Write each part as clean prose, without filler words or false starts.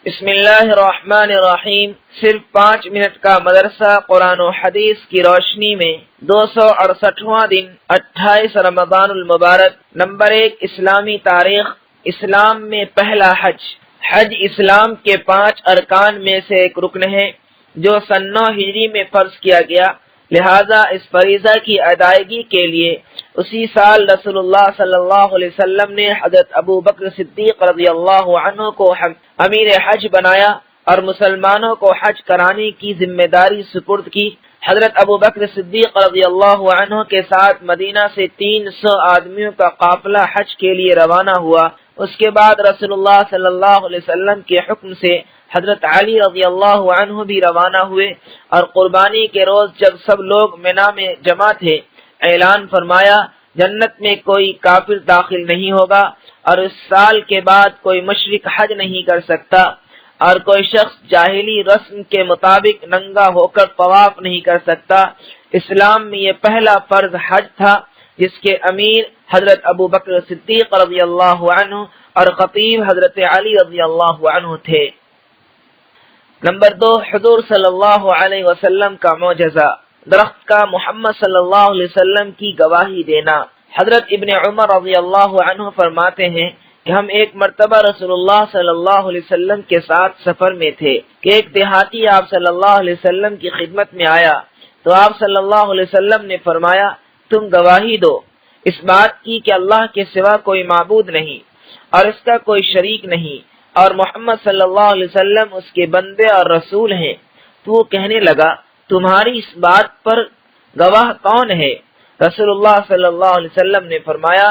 بسم اللہ الرحمن الرحیم۔ صرف 5 منٹ کا مدرسہ قرآن و حدیث کی روشنی میں 268واں دن 28 رمضان المبارک۔ نمبر 1، اسلامی تاریخ۔ اسلام میں پہلا حج۔ حج اسلام کے 5 ارکان میں سے ایک رکن ہے جو سن 9 ہجری میں فرض کیا گیا، لہذا اس فریضہ کی ادائیگی کے لیے اسی سال رسول اللہ صلی اللہ علیہ وسلم نے حضرت ابو بکر صدیق رضی اللہ عنہ کو امیر حج بنایا اور مسلمانوں کو حج کرانے کی ذمہ داری سپرد کی۔ حضرت ابو بکر صدیق رضی اللہ عنہ کے ساتھ مدینہ سے 300 آدمیوں کا قافلہ حج کے لیے روانہ ہوا۔ اس کے بعد رسول اللہ صلی اللہ علیہ وسلم کے حکم سے حضرت علی رضی اللہ عنہ بھی روانہ ہوئے اور قربانی کے روز جب سب لوگ مینا میں جمع تھے، اعلان فرمایا جنت میں کوئی کافر داخل نہیں ہوگا اور اس سال کے بعد کوئی مشرک حج نہیں کر سکتا اور کوئی شخص جاہلی رسم کے مطابق ننگا ہو کر طواف نہیں کر سکتا۔ اسلام میں یہ پہلا فرض حج تھا جس کے امیر حضرت ابو بکر صدیق رضی اللہ عنہ اور خطیب حضرت علی رضی اللہ عنہ تھے۔ نمبر 2، حضور صلی اللہ علیہ وسلم کا معجزہ۔ درخت کا محمد صلی اللہ علیہ وسلم کی گواہی دینا۔ حضرت ابن عمر رضی اللہ عنہ فرماتے ہیں کہ ہم ایک مرتبہ رسول اللہ صلی اللہ علیہ وسلم کے ساتھ سفر میں تھے کہ ایک دیہاتی آپ صلی اللہ علیہ وسلم کی خدمت میں آیا تو آپ صلی اللہ علیہ وسلم نے فرمایا تم گواہی دو اس بات کی کہ اللہ کے سوا کوئی معبود نہیں اور اس کا کوئی شریک نہیں اور محمد صلی اللہ علیہ وسلم اس کے بندے اور رسول ہیں۔ تو وہ کہنے لگا تمہاری اس بات پر گواہ کون ہے؟ رسول اللہ صلی اللہ علیہ وسلم نے فرمایا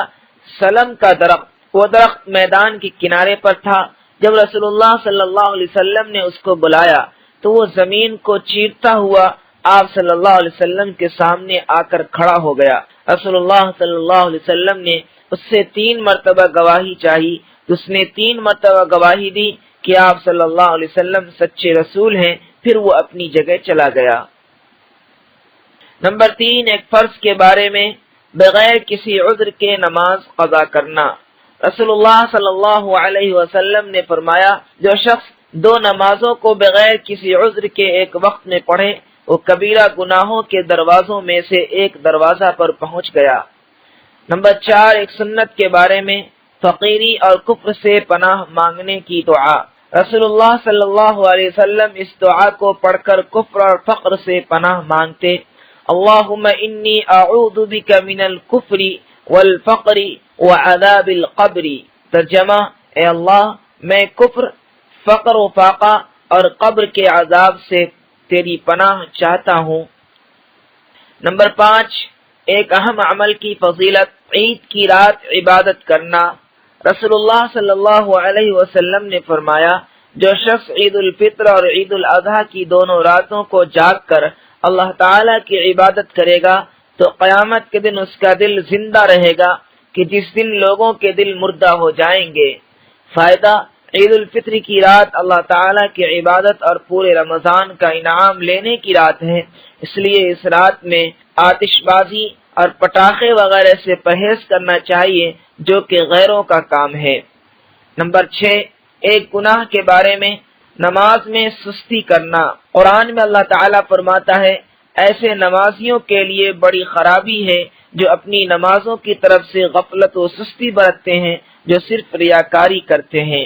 سلم کا درخت۔ وہ درخت میدان کے کنارے پر تھا۔ جب رسول اللہ صلی اللہ علیہ وسلم نے اس کو بلایا تو وہ زمین کو چیرتا ہوا آپ صلی اللہ علیہ وسلم کے سامنے آ کر کھڑا ہو گیا۔ رسول اللہ صلی اللہ علیہ وسلم نے اس سے 3 مرتبہ گواہی چاہی، اس نے 3 مرتبہ گواہی دی کہ آپ صلی اللہ علیہ وسلم سچے رسول ہیں، پھر وہ اپنی جگہ چلا گیا۔ نمبر 3، ایک فرض کے بارے میں بغیر کسی عذر کے نماز قضا کرنا۔ رسول اللہ صلی اللہ علیہ وسلم نے فرمایا جو شخص 2 نمازوں کو بغیر کسی عذر کے ایک وقت میں پڑھے وہ کبیرہ گناہوں کے دروازوں میں سے ایک دروازہ پر پہنچ گیا۔ نمبر 4، ایک سنت کے بارے میں فقیری اور کفر سے پناہ مانگنے کی دعا۔ رسول اللہ صلی اللہ علیہ وسلم اس دعا کو پڑھ کر کفر اور فقر سے پناہ مانگتے۔ اللہم انی اعوذ بک من الکفر والفقر وعذاب القبر۔ ترجمہ، اے اللہ میں کفر، فقر و فاقہ اور قبر کے عذاب سے تیری پناہ چاہتا ہوں۔ نمبر 5، ایک اہم عمل کی فضیلت، عید کی رات عبادت کرنا۔ رسول اللہ صلی اللہ علیہ وسلم نے فرمایا جو شخص عید الفطر اور عید الاضحیٰ کی دونوں راتوں کو جاگ کر اللہ تعالیٰ کی عبادت کرے گا تو قیامت کے دن اس کا دل زندہ رہے گا کہ جس دن لوگوں کے دل مردہ ہو جائیں گے۔ فائدہ، عید الفطر کی رات اللہ تعالیٰ کی عبادت اور پورے رمضان کا انعام لینے کی رات ہے، اس لیے اس رات میں آتش بازی اور پٹاخے وغیرہ سے پرہیز کرنا چاہیے جو کہ غیروں کا کام ہے۔ نمبر 6، ایک گناہ کے بارے میں نماز میں سستی کرنا۔ قرآن میں اللہ تعالیٰ فرماتا ہے ایسے نمازیوں کے لیے بڑی خرابی ہے جو اپنی نمازوں کی طرف سے غفلت و سستی برتتے ہیں، جو صرف ریاکاری کرتے ہیں۔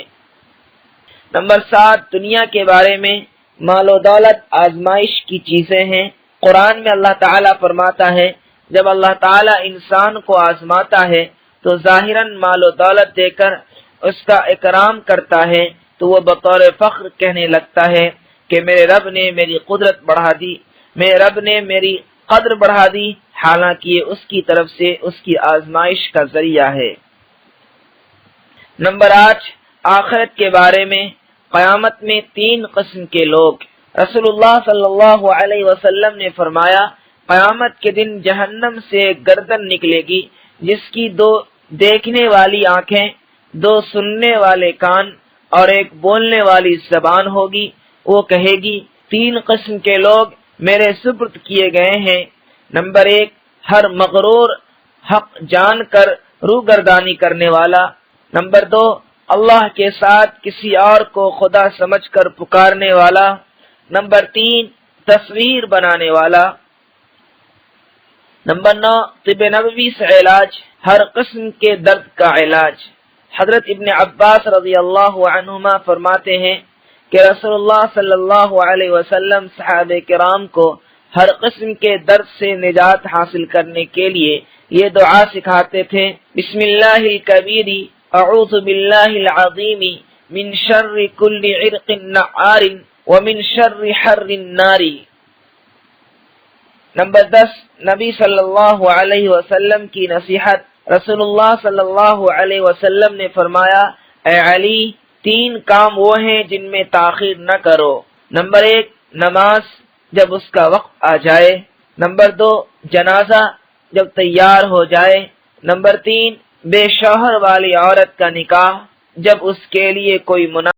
نمبر 7، دنیا کے بارے میں مال و دولت آزمائش کی چیزیں ہیں۔ قرآن میں اللہ تعالیٰ فرماتا ہے جب اللہ تعالیٰ انسان کو آزماتا ہے تو ظاہراً مال و دولت دے کر اس کا اکرام کرتا ہے تو وہ بطور فخر کہنے لگتا ہے کہ میرے رب نے میری قدرت بڑھا دی، میرے رب نے میری قدر بڑھا دی، حالانکہ یہ اس کی طرف سے اس کی آزمائش کا ذریعہ ہے۔ نمبر 8، آخرت کے بارے میں قیامت میں 3 قسم کے لوگ۔ رسول اللہ صلی اللہ علیہ وسلم نے فرمایا قیامت کے دن جہنم سے گردن نکلے گی جس کی 2 دیکھنے والی آنکھیں، 2 سننے والے کان اور 1 بولنے والی زبان ہوگی۔ وہ کہے گی 3 قسم کے لوگ میرے سپرد کیے گئے ہیں۔ نمبر 1، ہر مغرور حق جان کر روگردانی کرنے والا۔ نمبر 2، اللہ کے ساتھ کسی اور کو خدا سمجھ کر پکارنے والا۔ نمبر 3 تصویر بنانے والا۔ نمبر 9 طب نبوی سے علاج، ہر قسم کے درد کا علاج۔ حضرت ابن عباس رضی اللہ عنہما فرماتے ہیں کہ رسول اللہ صلی اللہ علیہ وسلم صحابہ کرام کو ہر قسم کے درد سے نجات حاصل کرنے کے لیے یہ دعا سکھاتے تھے، بسم اللہ الکبیر اعوذ باللہ العظیم من شر کل عرق نعار ومن شر حر النار۔ نمبر 10 نبی صلی اللہ علیہ وسلم کی نصیحت۔ رسول اللہ صلی اللہ علیہ وسلم نے فرمایا، اے علی 3 کام وہ ہیں جن میں تاخیر نہ کرو۔ نمبر 1 نماز جب اس کا وقت آ جائے۔ نمبر 2 جنازہ جب تیار ہو جائے۔ نمبر 3 بے شوہر والی عورت کا نکاح جب اس کے لیے کوئی